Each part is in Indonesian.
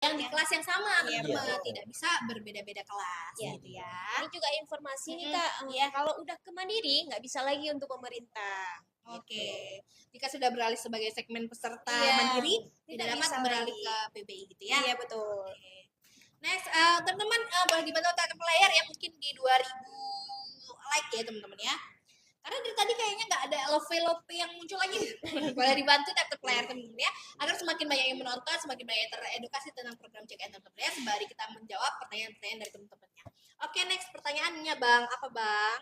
yang di kelas yang sama teman-teman, betul. tidak bisa berbeda-beda kelas gitu ya. Ini juga informasi nih Mm-mm, Kak, iya. kalau udah ke mandiri nggak bisa lagi untuk pemerintah. Oke, jika sudah beralih sebagai segmen peserta Iya, mandiri, tidak tidak dapat bisa beralih lagi. ke PBI gitu ya. Iya betul. Oke. Next, teman-teman boleh dibantu tap layar ya mungkin di 2000 like ya teman-teman ya. Karena dari tadi kayaknya nggak ada love yang muncul lagi. Boleh dibantu tap layar teman-teman ya, agar semakin banyak yang menonton, semakin banyak yang teredukasi tentang program CKN teman-teman ya, sembari kita menjawab pertanyaan-pertanyaan dari teman-temannya. Oke, next pertanyaannya Bang, apa Bang?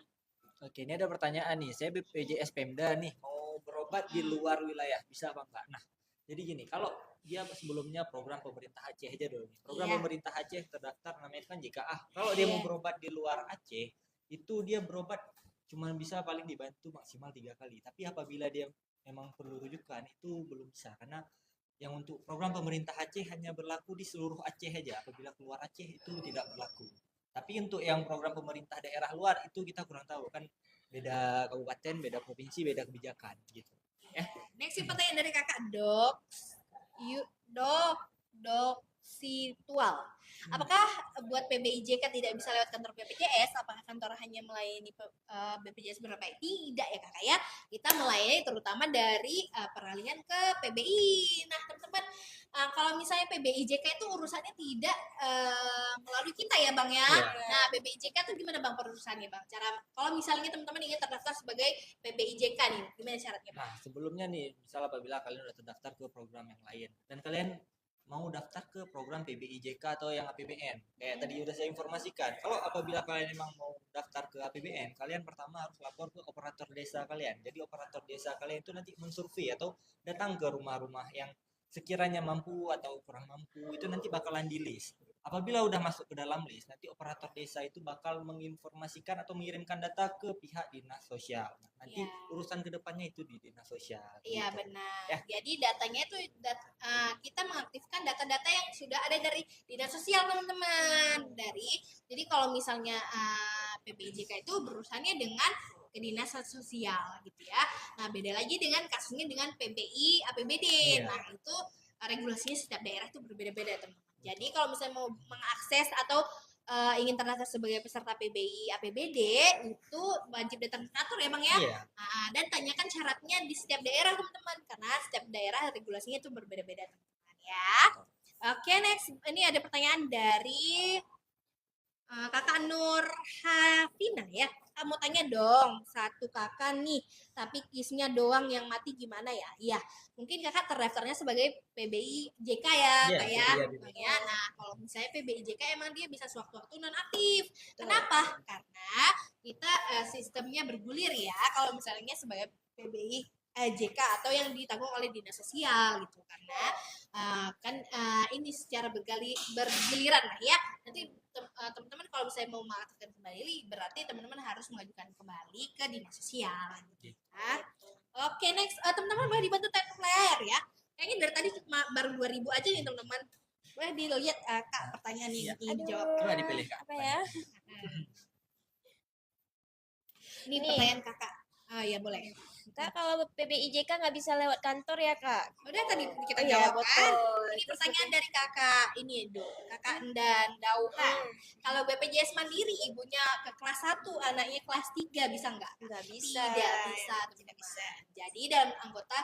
Oke, ini ada pertanyaan nih. Saya BPJS Pemda nih, mau berobat di luar wilayah, bisa apa enggak? Nah, jadi gini, kalau dia sebelumnya program pemerintah Aceh aja dulu. Program Iya. pemerintah Aceh terdaftar namanya kan JKA. Kalau dia mau Iya. berobat di luar Aceh, itu dia berobat cuma bisa paling dibantu maksimal 3 kali. Tapi apabila dia memang perlu rujukan, itu belum bisa. Karena yang untuk program pemerintah Aceh hanya berlaku di seluruh Aceh aja. Apabila keluar Aceh itu tidak berlaku. Tapi untuk yang program pemerintah daerah luar itu kita kurang tahu kan, beda kabupaten, beda provinsi, beda kebijakan gitu. Ya. Next pertanyaan dari kakak dok situal. Apakah buat PBIJK tidak bisa lewat kantor BPJS? Apakah kantor hanya melayani BPJS berapa? Tidak ya kakak ya. Kita melayani terutama dari peralihan ke PBI. Nah teman-teman, kalau misalnya PBIJK itu urusannya tidak melalui kita ya bang ya. Nah PBIJK itu gimana bang perurusannya bang? Cara kalau misalnya teman-teman ingin terdaftar sebagai PBIJK nih, gimana syaratnya bang? Nah, sebelumnya nih, misal apabila kalian udah terdaftar ke program yang lain dan kalian mau daftar ke program PBIJK atau yang APBN, kayak tadi udah saya informasikan. Kalau apabila kalian memang mau daftar ke APBN, kalian pertama harus lapor ke operator desa kalian. Jadi operator desa kalian itu nanti mensurvei atau datang ke rumah-rumah yang sekiranya mampu atau kurang mampu, itu nanti bakalan di list. Apabila udah masuk ke dalam list, nanti operator desa itu bakal menginformasikan atau mengirimkan data ke pihak dinas sosial. Nah, nanti urusan kedepannya itu di dinas sosial. Iya gitu. benar. Ya. Jadi datanya itu kita mengaktifkan data-data yang sudah ada dari dinas sosial teman-teman. Jadi kalau misalnya PBIJK itu berurusannya dengan kedinasan sosial gitu ya. Nah beda lagi dengan kasusnya dengan PBI APBD. Iya. Nah itu regulasinya setiap daerah itu berbeda-beda teman-teman. Jadi kalau misalnya mau mengakses atau ingin terdaftar sebagai peserta PBI APBD itu wajib datang ke kantor ya bang ya. Iya. Dan tanyakan syaratnya di setiap daerah teman-teman karena setiap daerah regulasinya itu berbeda-beda teman-teman ya. Oke next, ini ada pertanyaan dari kakak Nur Hafina ya. Kamu tanya dong, satu kakak nih, tapi kisnya doang yang mati gimana ya? Iya, mungkin kakak terdaftarnya sebagai PBI JK ya, Iya, kayak PBI. ya. Nah, kalau misalnya PBI JK emang dia bisa sewaktu-waktu nonaktif. Kenapa? Karena kita sistemnya bergulir ya. Kalau misalnya sebagai PBI JK atau yang ditanggung oleh dinas sosial gitu, karena ini secara bergiliran lah ya. Nanti teman-teman kalau misalnya mau mengaktifkan kembali berarti teman-teman harus mengajukan kembali ke dinas sosial gitu kan. Oke next, teman-teman boleh dibantu tap layar ya. Kayaknya dari tadi cuma baru 2000 aja nih teman-teman. Boleh dilihat kak pertanyaan ini dijawab. Coba dipilih kak. Apa ya? Ini pertanyaan kakak. Ya boleh. Kak, kalau PBIJK nggak bisa lewat kantor ya kak? Udah tadi kita Iya, jawab kan. betul. Ini pertanyaan dari kakak ini kakak dan Dauhan. Kalau BPJS Mandiri ibunya ke kelas 1, anaknya kelas 3 bisa nggak? Nggak bisa. Tidak bisa. Jadi dalam anggota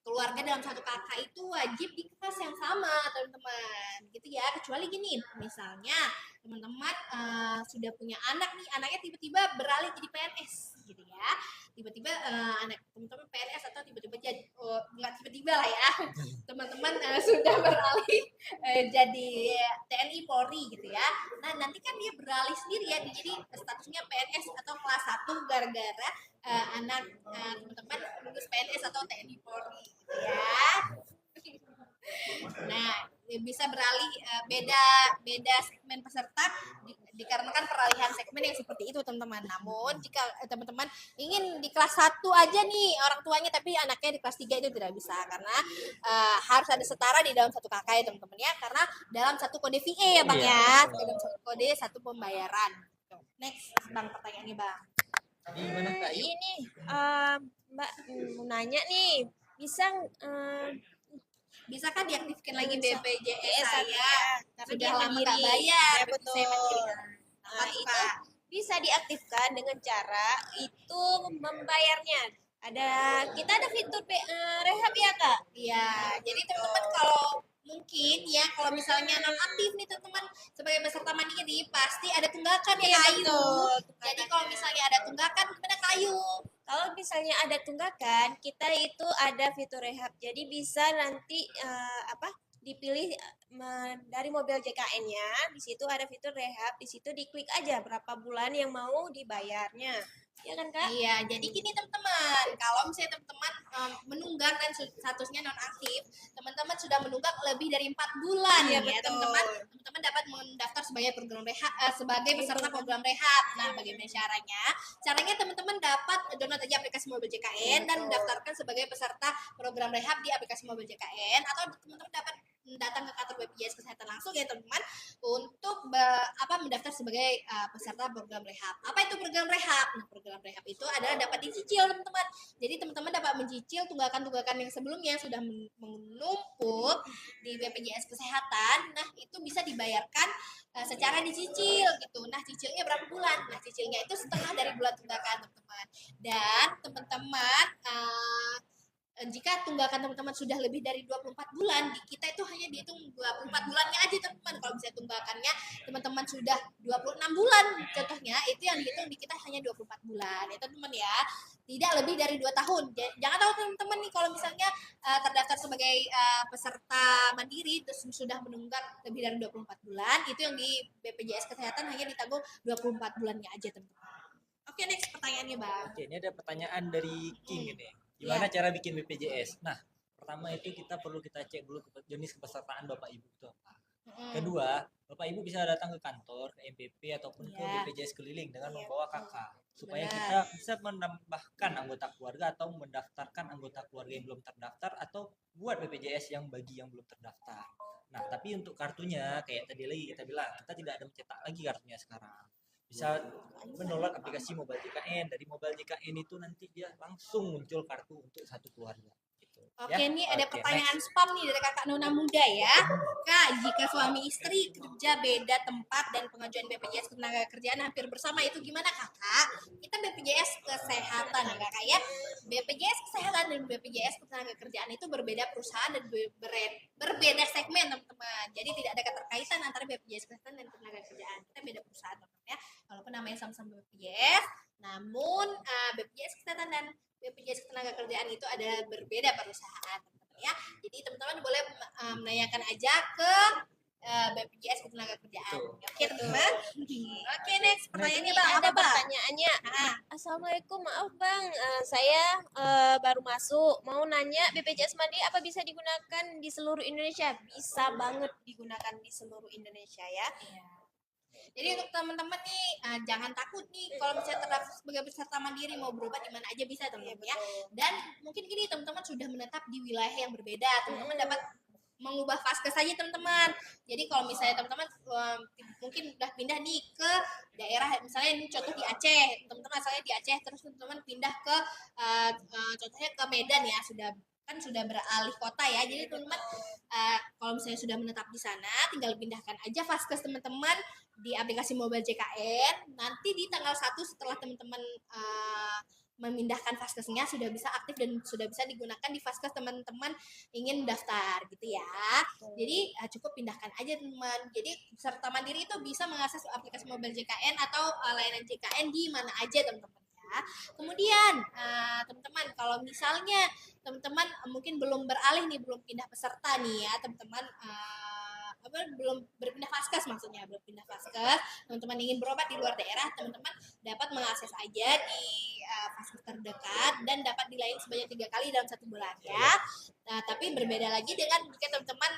keluarga dalam satu kakak itu wajib di kelas yang sama teman-teman gitu ya, kecuali gini misalnya teman-teman sudah punya anak nih, anaknya tiba-tiba beralih jadi PNS gitu ya, tiba-tiba anak teman-teman PNS atau tiba-tiba jadi nggak tiba-tiba lah ya teman-teman sudah beralih jadi TNI Polri gitu ya. Nah nanti kan dia beralih sendiri ya, jadi statusnya PNS atau kelas 1 gara-gara anak teman-teman lulus PNS atau TNI Polri gitu ya. Nah bisa beralih beda segmen peserta dikarenakan peralihan segmen yang seperti itu teman-teman. Namun jika teman-teman ingin di kelas 1 aja nih orang tuanya tapi anaknya di kelas 3 itu tidak bisa karena harus ada setara di dalam satu kakak ya teman-teman ya, karena dalam satu kode VE ya bang ya, dalam satu kode satu pembayaran. Next bang, pertanyaannya bang. Gimana kak? Ini Mbak mau nanya nih, bisa Bisakah diaktifkan lagi Bisa. BPJS Yes, saya? karena Sudah dia lama nggak mandiri. bayar. Ya, Saya betul. mandiri. Nah, Apa tuh, itu Kak? bisa diaktifkan dengan cara itu membayarnya. Kita ada fitur rehab ya, Kak? Iya, jadi teman-teman kalau mungkin ya kalau misalnya non aktif nih teman-teman sebagai peserta mandiri pasti ada tunggakan ya Iya, kayu. betul. Jadi kalau misalnya ada tunggakan gimana kayu? Kalau misalnya ada tunggakan, kita itu ada fitur rehab. Jadi bisa nanti dipilih dari mobil JKN-nya, di situ ada fitur rehab, di situ diklik aja berapa bulan yang mau dibayarnya. Ya kan, Kak? Iya, jadi gini teman-teman, kalau misalnya teman-teman menunggak dan statusnya non aktif, teman-teman sudah menunggak lebih dari 4 bulan Iya, ya betul. teman-teman dapat mendaftar sebagai program rehab sebagai peserta program rehab. Nah, bagaimana caranya? Caranya teman-teman dapat download aja aplikasi Mobil JKN dan mendaftarkan sebagai peserta program rehab di aplikasi Mobil JKN atau teman-teman dapat datang ke kantor BPJS Kesehatan langsung ya teman-teman untuk mendaftar sebagai peserta program rehab. Apa itu program rehab? Nah, program rehab itu adalah dapat dicicil teman-teman. Jadi teman-teman dapat mencicil tunggakan-tunggakan yang sebelumnya sudah menumpuk di BPJS Kesehatan. Nah, itu bisa dibayarkan secara dicicil gitu. Nah, cicilnya berapa bulan? Nah, cicilnya itu setengah dari bulan tunggakan teman-teman. Dan teman-teman jika tunggakan teman-teman sudah lebih dari 24 bulan, di kita itu hanya dihitung 24 bulannya aja teman-teman. Kalau misalnya tunggakannya teman-teman sudah 26 bulan contohnya, itu yang dihitung di kita hanya 24 bulan. Ya teman-teman ya, tidak lebih dari 2 tahun. Jangan tahu teman-teman nih kalau misalnya terdaftar sebagai peserta mandiri terus sudah menunggak lebih dari 24 bulan, itu yang di BPJS Kesehatan hanya ditanggung 24 bulannya aja teman-teman. Oke, next pertanyaannya Bang. Oke, ini ada pertanyaan dari King ini. Gimana cara bikin BPJS? Nah, pertama itu kita perlu kita cek dulu jenis kepesertaan Bapak Ibu itu apa. Kedua, Bapak Ibu bisa datang ke kantor, ke MPP ataupun ke BPJS keliling dengan membawa kakak supaya kita bisa menambahkan anggota keluarga atau mendaftarkan anggota keluarga yang belum terdaftar atau buat BPJS yang bagi yang belum terdaftar. Nah, tapi untuk kartunya kayak tadi lagi kita bilang, kita tidak ada mencetak lagi kartunya sekarang. Bisa mendownload aplikasi Mobile JKN. Dari Mobile JKN itu nanti dia langsung muncul kartu untuk satu keluarga. Gitu. Oke, Ya? ini ada Oke, pertanyaan next. spam nih dari kakak Nona Muda ya. Kak, jika suami istri kerja beda tempat dan pengajuan BPJS Ketenagakerjaan hampir bersama, itu gimana kakak? Kita BPJS Kesehatan ya kakak ya. BPJS Kesehatan dan BPJS Ketenagakerjaan itu berbeda perusahaan dan berbeda segmen teman-teman. Jadi tidak ada keterkaitan antara BPJS Kesehatan dan Ketenagakerjaan. Kita beda perusahaan teman-teman ya. Walaupun namanya sama-sama BPJS, namun BPJS Kesehatan dan BPJS Ketenagakerjaan itu ada berbeda perusahaan teman-teman ya. Jadi teman-teman boleh menanyakan aja ke BPJS Ketenagakerjaan. Oke teman-teman. Oke, next pertanyaannya Bang. Ada Apa Bang? pertanyaannya. Assalamualaikum, maaf Bang, saya baru masuk. Mau nanya, BPJS Mandiri apa bisa digunakan di seluruh Indonesia? Bisa banget digunakan di seluruh Indonesia ya. Jadi untuk teman-teman nih jangan takut nih kalau misalnya terdaftar sebagai peserta mandiri mau berobat di mana aja bisa teman-teman ya. Dan mungkin gini teman-teman sudah menetap di wilayah yang berbeda, teman-teman dapat mengubah vaskes saja teman-teman. Jadi kalau misalnya teman-teman mungkin udah pindah nih ke daerah misalnya ini contoh di Aceh, teman-teman asalnya di Aceh terus teman-teman pindah ke contohnya ke Medan ya, sudah beralih kota ya. Jadi teman-teman kalau misalnya sudah menetap di sana tinggal pindahkan aja vaskes teman-teman di aplikasi Mobile JKN. Nanti di tanggal 1 setelah teman-teman memindahkan vaskesnya sudah bisa aktif dan sudah bisa digunakan di vaskes teman-teman ingin daftar gitu ya. Jadi cukup pindahkan aja teman. Jadi peserta mandiri itu bisa mengakses aplikasi Mobile JKN atau layanan JKN di mana aja teman-teman ya. Kemudian teman-teman kalau misalnya teman-teman mungkin belum beralih nih, belum pindah peserta nih ya teman-teman, belum berpindah vaskes maksudnya, belum pindah vaskes, teman-teman ingin berobat di luar daerah, teman-teman dapat mengakses aja di vaskes terdekat dan dapat dilayani sebanyak 3 kali dalam 1 bulan ya. Nah, tapi berbeda lagi dengan jika teman-teman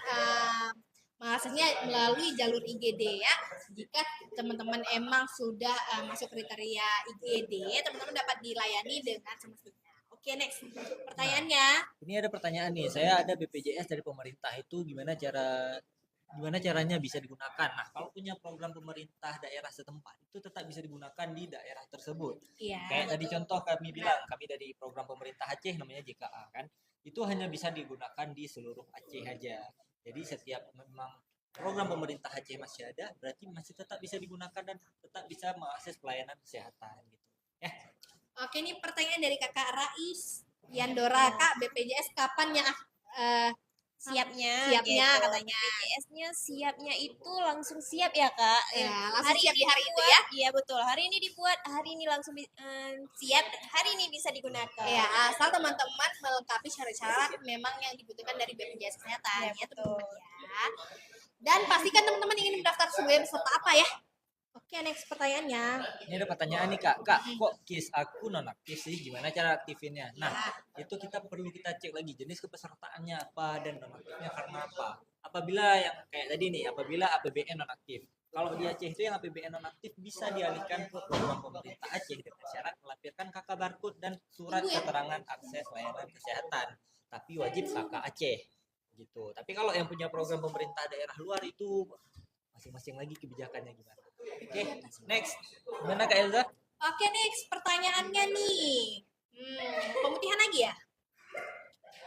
mengaksesnya melalui jalur IGD ya. Jika teman-teman emang sudah masuk kriteria IGD, teman-teman dapat dilayani dengan semestinya. Oke, next. Pertanyaannya. Ini ada pertanyaan nih. Saya ada BPJS dari pemerintah, itu gimana caranya bisa digunakan? Nah, kalau punya program pemerintah daerah setempat itu tetap bisa digunakan di daerah tersebut. Iya. Kayak tadi contoh kami bilang, kami dari program pemerintah Aceh namanya JKA kan. itu hanya bisa digunakan di seluruh Aceh aja. Jadi setiap memang program pemerintah Aceh masih ada, berarti masih tetap bisa digunakan dan tetap bisa mengakses pelayanan kesehatan gitu. Ya, Oke, ini pertanyaan dari Kakak Rais Yandora. Kak, BPJS kapan yang siapnya siapnya gitu. katanya? BPJS-nya siapnya itu langsung siap ya Kak. Ya, langsung siap di hari itu ya? Iya betul. Hari ini dibuat, hari ini langsung siap. Hari ini bisa digunakan. Ya, asal teman-teman melengkapi syarat-syarat memang yang dibutuhkan dari BPJS Kesehatan ya, teman-teman ya. Dan pastikan teman-teman ingin mendaftar sebagai peserta apa ya? Oke, next pertanyaannya. ini ada pertanyaan nih Kak. Kak, kok KIS aku nonaktif sih? Gimana cara aktifinnya? Nah, itu kita perlu kita cek lagi jenis kepesertaannya apa dan nonaktifnya karena apa. Apabila yang kayak tadi nih, apabila APBN nonaktif. Kalau di Aceh itu yang APBN nonaktif bisa dialihkan ke program pemerintah Aceh dengan syarat melampirkan KK barcode dan surat keterangan akses layanan kesehatan. Tapi wajib KK Aceh gitu. Tapi kalau yang punya program pemerintah daerah luar itu masing-masing lagi kebijakannya gimana. Oke, next. Gimana Kak Elza? Oke, next pertanyaannya nih. Pemutihan lagi ya?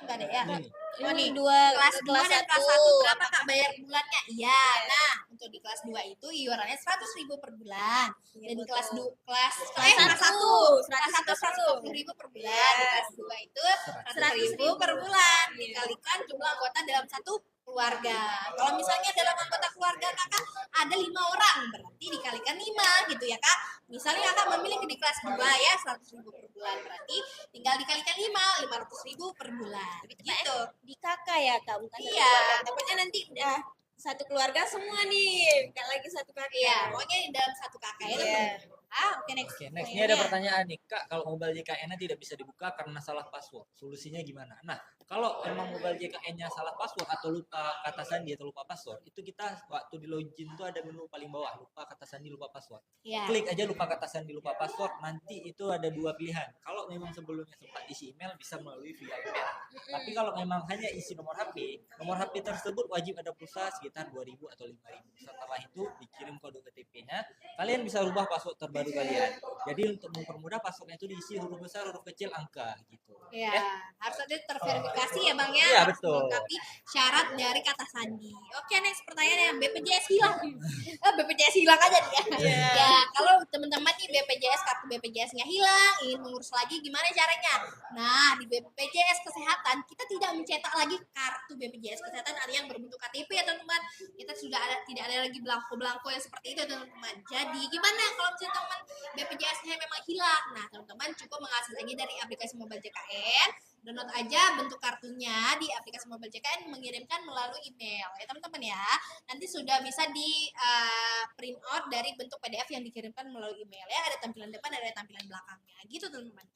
Enggak ada ya? Nih, Oh, nih. dua Kelas 2 dan kelas 1 berapa Kak bayar bulannya? Iya. Nah, untuk di kelas 2 itu iurannya 100.000 per bulan. Dan di kelas 1 kelas 100.000 per bulan. Di kelas 2 itu 100.000 per bulan. Dikalikan jumlah anggota dalam satu keluarga. Kalau misalnya dalam anggota keluarga Kakak ada 5 orang, berarti dikalikan 5 gitu ya Kak. Misalnya Kakak memilih di kelas 2 ya 100.000 per bulan, berarti tinggal dikalikan 500.000 per bulan. Gitu. Di kakak ya Kak, bukan satu Iya. keluarga. Takutnya nanti udah satu keluarga semua nih, bukan lagi satu kakak. Iya, pokoknya di dalam satu kakak ya. Iya. Oke, next. Oke, next. Ini ada pertanyaan nih, Kak. Kalau mobile JKN-nya tidak bisa dibuka karena salah password, solusinya gimana? Nah, kalau emang mobile JKN-nya salah password atau lupa kata sandi atau lupa password, itu kita waktu di login tuh ada menu paling bawah, lupa kata sandi, lupa password. Iya. Klik aja lupa kata sandi, lupa password, nanti itu ada dua pilihan. Kalau memang sebelumnya sempat isi email, bisa melalui via email. Tapi kalau memang hanya isi nomor HP tersebut wajib ada pulsa sekitar 2.000 atau 5.000. Setelah itu dikirim kode OTP-nya, kalian bisa rubah password terbaru kalian. Jadi untuk mempermudah passwordnya itu diisi huruf besar, huruf kecil, angka gitu. Ya, harus ada terverifikasi ya Bang ya. Iya, Harus betul. melengkapi syarat dari kata sandi. Oke, next pertanyaannya BPJS hilang. BPJS hilang aja nih ya. Ya, kalau teman-teman nih kartu BPJS-nya hilang, ingin mengurus lagi gimana caranya? Nah, di BPJS Kesehatan kita tidak mencetak lagi kartu BPJS Kesehatan ada yang berbentuk KTP ya teman-teman. Kita sudah tidak ada lagi belangko-belangko yang seperti itu teman-teman. Jadi gimana kalau misalnya teman BPJS-nya memang hilang? Nah, teman-teman cukup mengakses lagi dari aplikasi mobile JKN, download aja bentuk kartunya di aplikasi mobile JKN, mengirimkan melalui email ya teman-teman ya. Nanti sudah bisa di print out dari bentuk PDF yang dikirimkan melalui email ya. Ada tampilan depan, ada tampilan belakangnya gitu teman-teman.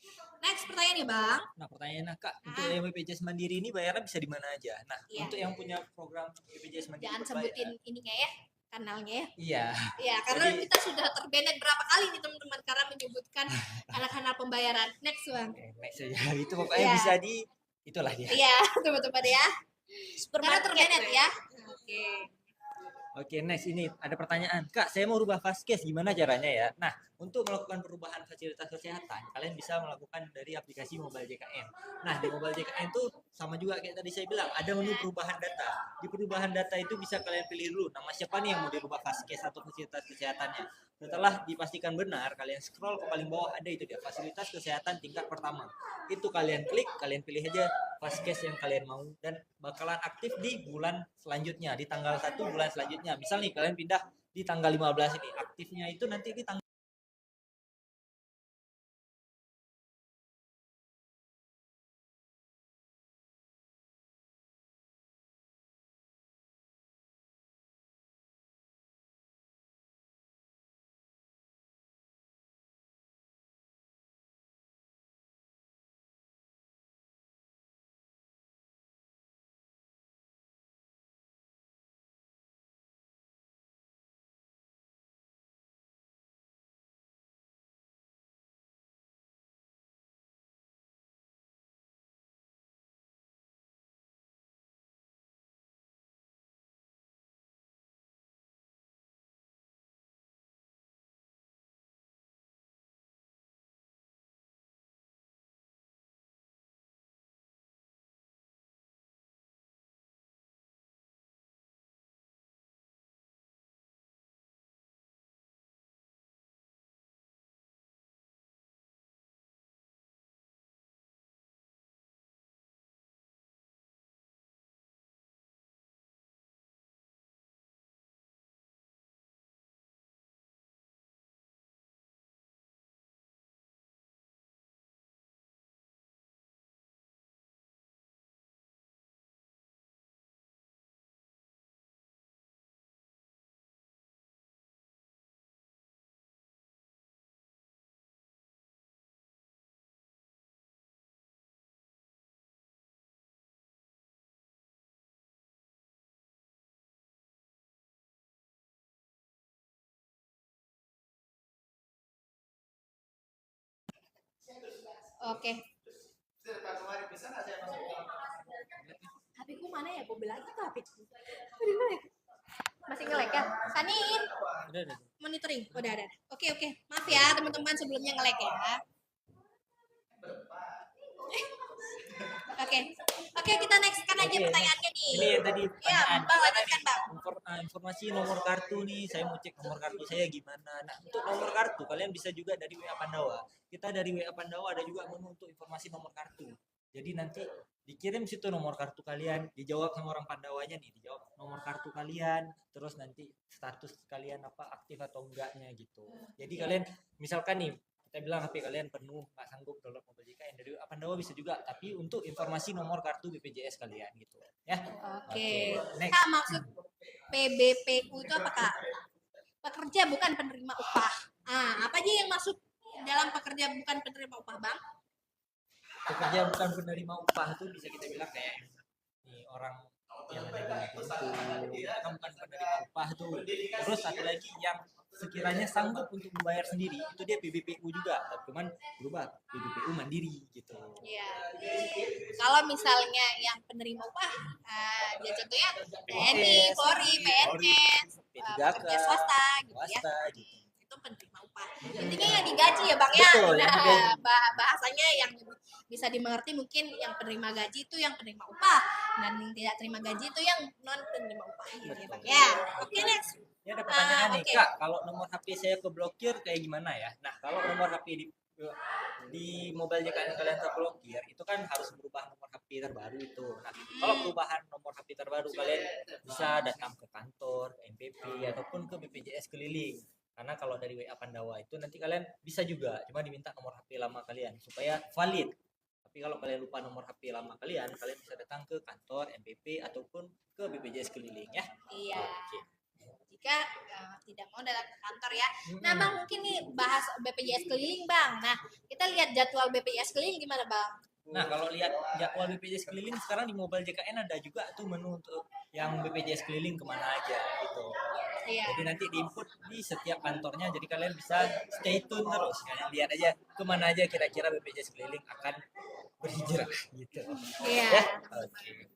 Next pertanyaan nih Bang. Nah, pertanyaannya Kak, untuk yang BPJS Mandiri ini bayarnya bisa di mana aja? Nah, Iya. untuk yang punya program BPJS Mandiri Jangan berbayar. sebutin ininya ya, kanalnya ya. Iya. Ya, karena Jadi- kita sudah terbanet berapa kali nih teman-teman karena menyebutkan kanal-kanal pembayaran. Next Bang. Oke, next aja. Itu pokoknya Iya. bisa di itulah dia. Iya, teman-teman ya. Karena Supermarket terbanet ya. Oke. Oke, next ini ada pertanyaan. Kak, saya mau rubah Fastcase, gimana caranya ya? Nah, untuk melakukan perubahan fasilitas kesehatan, kalian bisa melakukan dari aplikasi Mobile JKN. Nah, di Mobile JKN itu sama juga kayak tadi saya bilang, ada menu perubahan data. Di perubahan data itu bisa kalian pilih dulu nama siapa nih yang mau dirubah Fastcase atau fasilitas kesehatannya. Setelah dipastikan benar, kalian scroll ke paling bawah, ada itu dia, fasilitas kesehatan tingkat pertama. Itu kalian klik, kalian pilih aja Fastcase yang kalian mau dan bakalan aktif di bulan selanjutnya, di tanggal 1 bulan selanjutnya. Misal nih kalian pindah di tanggal 15 ini, aktifnya itu nanti di tanggal Oke. HP ku mana ya? Gue bilang itu HP ku. Masih nge-lag ya? Sanin, Udah. monitoring. Udah ada. Oke. Maaf ya teman-teman sebelumnya nge-lag ya. Oke, kita nextkan aja Oke, pertanyaannya nih. Ini yang tadi Ya, pertanyaan. Bang, lanjutkan, Bang. Informasi nomor kartu nih, saya mau cek nomor kartu saya gimana. Nah, untuk nomor kartu kalian bisa juga dari WA Pandawa. Kita dari WA Pandawa ada juga menu untuk informasi nomor kartu. Jadi nanti dikirim situ nomor kartu kalian, dijawab sama orang Pandawanya nih, dijawab nomor kartu kalian, terus nanti status kalian apa aktif atau enggaknya gitu. Jadi kalian misalkan nih kita bilang HP kalian penuh nggak sanggup download mobile JKN dari Pandawa bisa juga, tapi untuk informasi nomor kartu BPJS kalian gitu ya. Oke. Next. Kak, maksud PBPU itu apa, Kak? Pekerja bukan penerima upah. Apa aja yang masuk dalam pekerja bukan penerima upah, Bang? Pekerja bukan penerima upah itu bisa kita bilang kayak nih orang yang ada di pintu kan bukan penerima upah tuh. Terus satu lagi yang sekiranya sanggup untuk membayar sendiri itu dia PBPU juga, tapi cuman berubah PBPU mandiri gitu. Iya. Kalau misalnya yang penerima upah, ya contohnya TNI, Polri, PNS, pekerja swasta gitu ya. Gitu. Itu penerima upah. Intinya yang digaji ya, Bang ya. Betul, yang digaji. Bahasanya yang bisa dimengerti mungkin yang penerima gaji itu yang penerima upah, dan yang tidak terima gaji itu yang non penerima upah gitu ya, Bang ya. Oke, next. Ini ada pertanyaan nih, oke. Kak, kalau nomor HP saya keblokir kayak gimana ya? Nah, kalau nomor HP di mobile JKN kalian terblokir, itu kan harus berubah nomor HP terbaru itu. Nah, kalau perubahan nomor HP terbaru kalian bisa datang ke kantor, NPP, ataupun ke BPJS keliling. Karena kalau dari WA Pandawa itu nanti kalian bisa juga, cuma diminta nomor HP lama kalian supaya valid. Tapi kalau kalian lupa nomor HP lama kalian bisa datang ke kantor, NPP, ataupun ke BPJS keliling ya. Iya. Oke. Jika tidak mau datang ke kantor ya. Nah, Bang, mungkin nih bahas BPJS keliling, Bang. Nah, kita lihat jadwal BPJS keliling gimana, Bang? Nah, kalau lihat jadwal BPJS keliling sekarang di mobile JKN ada juga tuh menu untuk yang BPJS keliling kemana aja gitu. Iya. Jadi nanti diinput di setiap kantornya, jadi kalian bisa stay tune terus. Kalian lihat aja kemana aja kira-kira BPJS keliling akan berhijrah gitu. Iya. Ya? Oke.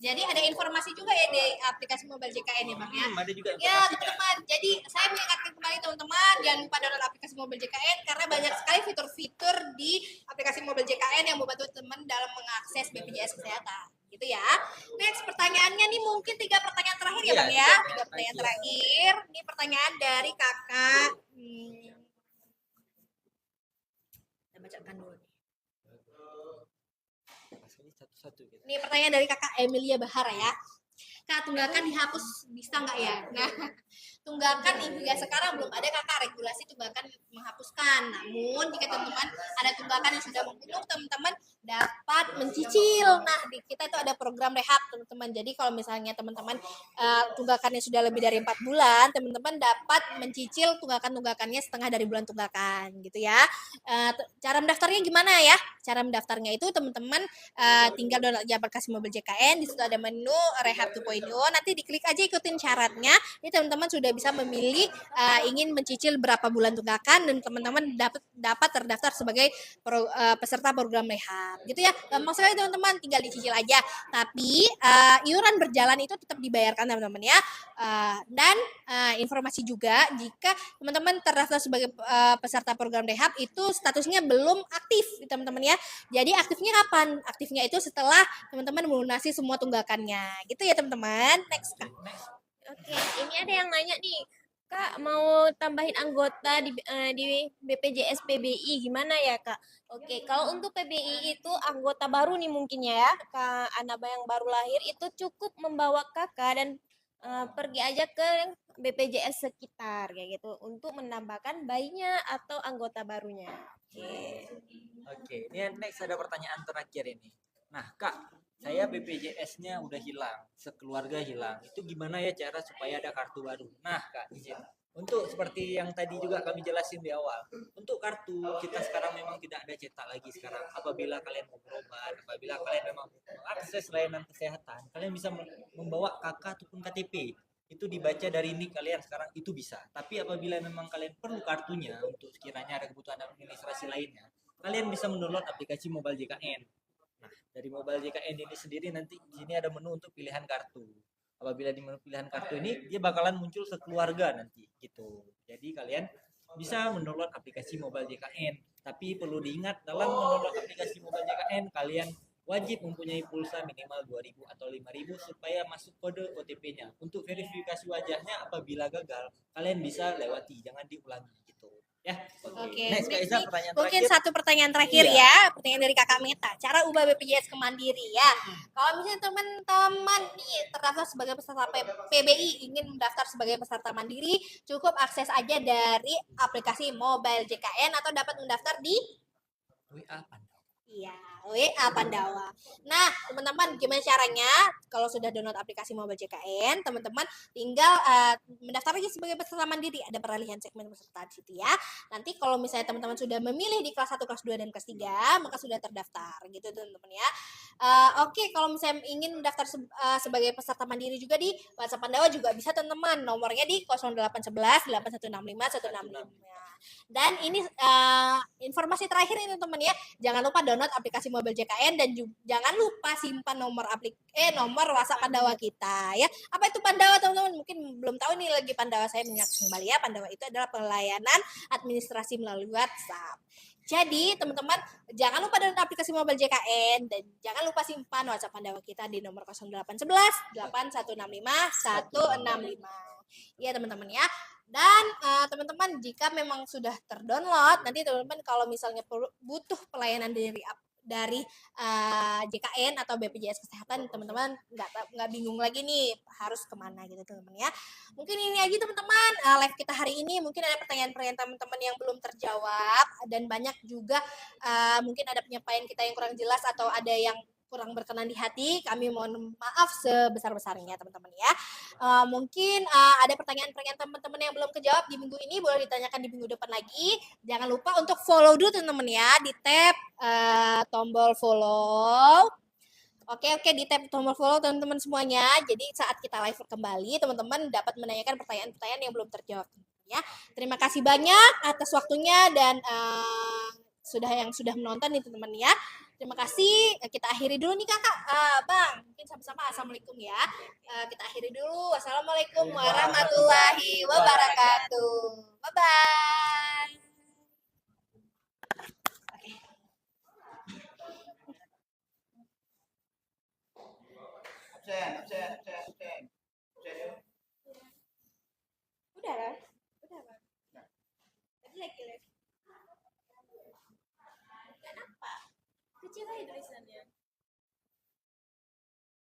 Jadi ada informasi juga ya di aplikasi mobile JKN ya, Bang ya. Ada juga Ya, informasinya. teman-teman. Jadi saya mengingatkan kembali teman-teman, jangan lupa download aplikasi mobile JKN karena banyak sekali fitur-fitur di aplikasi mobile JKN yang membantu teman dalam mengakses BPJS kesehatan. Gitu ya. Next pertanyaannya nih mungkin 3 pertanyaan terakhir ya, Iya, Bang ya. 3 3 pertanyaan terakhir. Ini pertanyaan dari Kakak. Kita bacakan dulu nih. Satu-satu gitu. Ini pertanyaan dari Kakak Emilia Bahara ya. Kak, tunggakan dihapus bisa nggak ya? Nah, tunggakan hingga sekarang belum ada Kakak regulasi tunggakan menghapuskan. Namun jika teman-teman ada tunggakan yang sudah membunuh, teman-teman dapat mencicil. Nah, di kita itu ada program rehab, teman-teman. Jadi kalau misalnya teman-teman tunggakannya sudah lebih dari 4 bulan, teman-teman dapat mencicil tunggakannya setengah dari bulan tunggakan, gitu ya. Cara mendaftarnya gimana ya? Cara mendaftarnya itu teman-teman tinggal download aplikasi mobile JKN, di situ ada menu Rehab 2.0, nanti diklik aja ikutin syaratnya. Ini teman-teman sudah bisa memilih ingin mencicil berapa bulan tunggakan dan teman-teman dapat terdaftar sebagai peserta program rehab. Gitu ya. Gampang sekali teman-teman, tinggal dicicil aja. Tapi iuran berjalan itu tetap dibayarkan teman-teman ya. Dan informasi juga jika teman-teman terdaftar sebagai peserta program rehab itu statusnya belum aktif teman-teman ya. Jadi aktifnya kapan? Aktifnya itu setelah teman-teman melunasi semua tunggakannya. Gitu ya teman-teman. Next, Kak. Oke, ini ada yang nanya nih, Kak mau tambahin anggota di BPJS PBI gimana ya, Kak? Oke, kalau untuk PBI itu anggota baru nih mungkin ya, Kak Anaba yang baru lahir itu cukup membawa kakak dan pergi aja ke BPJS sekitar kayak gitu untuk menambahkan bayinya atau anggota barunya. Oke, ini next ada pertanyaan terakhir ini. Nah, Kak, saya BPJS-nya udah hilang, sekeluarga hilang. Itu gimana ya cara supaya ada kartu baru? Nah, Kak, izin. Untuk seperti yang tadi juga kami jelasin di awal, untuk kartu kita sekarang memang tidak ada cetak lagi sekarang. Apabila kalian mau berobat, apabila kalian memang mengakses layanan kesehatan, kalian bisa membawa KK ataupun KTP. Itu dibaca dari nik kalian sekarang itu bisa. Tapi apabila memang kalian perlu kartunya untuk sekiranya ada kebutuhan administrasi lainnya, kalian bisa mendownload aplikasi Mobile JKN. Nah, dari Mobile JKN ini sendiri nanti di sini ada menu untuk pilihan kartu. Apabila di menu pilihan kartu ini dia bakalan muncul sekeluarga nanti gitu. Jadi kalian bisa mendownload aplikasi Mobile JKN. Tapi perlu diingat dalam mendownload aplikasi Mobile JKN kalian wajib mempunyai pulsa minimal 2.000 atau 5.000 supaya masuk kode OTP-nya. Untuk verifikasi wajahnya apabila gagal, kalian bisa lewati, jangan diulangi gitu. Ya. Oke, Next, Kak Iza, pertanyaan mungkin terakhir. satu pertanyaan terakhir Iya. ya, pertanyaan dari Kakak Meta. Cara ubah BPJS ke Mandiri ya. Kalau misalnya teman-teman nih terdaftar sebagai peserta PBI ingin mendaftar sebagai peserta Mandiri, cukup akses aja dari aplikasi Mobile JKN atau dapat mendaftar di WA Pandawa. Iya, WA Pandawa. Nah, teman-teman gimana caranya? Kalau sudah download aplikasi Mobile JKN, teman-teman tinggal mendaftar aja sebagai peserta mandiri. Ada peralihan segmen peserta di situ ya. Nanti kalau misalnya teman-teman sudah memilih di kelas 1, kelas 2, dan kelas 3, maka sudah terdaftar gitu teman-teman ya. Oke, kalau misalnya ingin mendaftar sebagai peserta mandiri juga di WhatsApp Pandawa juga bisa teman-teman. Nomornya di 0811 8165 165. Dan ini informasi terakhir ini teman ya, jangan lupa download aplikasi Mobile JKN dan jangan lupa simpan nomor nomor WhatsApp Pandawa kita ya. Apa itu Pandawa teman-teman? Mungkin belum tahu nih lagi Pandawa, saya mengingatkan kembali ya, Pandawa itu adalah pelayanan administrasi melalui WhatsApp. Jadi teman-teman jangan lupa download aplikasi Mobile JKN dan jangan lupa simpan WhatsApp Pandawa kita di nomor 0811 8165 165. Iya teman-teman ya. Dan teman-teman jika memang sudah terdownload, nanti teman-teman kalau misalnya butuh pelayanan dari JKN atau BPJS Kesehatan, teman-teman nggak bingung lagi nih harus kemana gitu teman-teman ya. Mungkin ini aja teman-teman live kita hari ini. Mungkin ada pertanyaan-pertanyaan teman-teman yang belum terjawab dan banyak juga mungkin ada penyampaian kita yang kurang jelas atau ada yang kurang berkenan di hati, kami mohon maaf sebesar-besarnya teman-teman ya. Mungkin ada pertanyaan-pertanyaan teman-teman yang belum kejawab di minggu ini, boleh ditanyakan di minggu depan lagi. Jangan lupa untuk follow dulu teman-teman ya, di tab tombol follow. Oke, di tab tombol follow teman-teman semuanya. Jadi saat kita live kembali, teman-teman dapat menanyakan pertanyaan-pertanyaan yang belum terjawab ya. Terima kasih banyak atas waktunya dan sudah menonton nih teman-teman ya. Terima kasih. Kita akhiri dulu nih Kakak. Bang, mungkin sama-sama assalamualaikum ya. Kita akhiri dulu. Wassalamualaikum warahmatullahi wabarakatuh. Bye-bye. Absen. Udah lah. Tadi lagi live. Kenapa? Kecil aja tulisannya.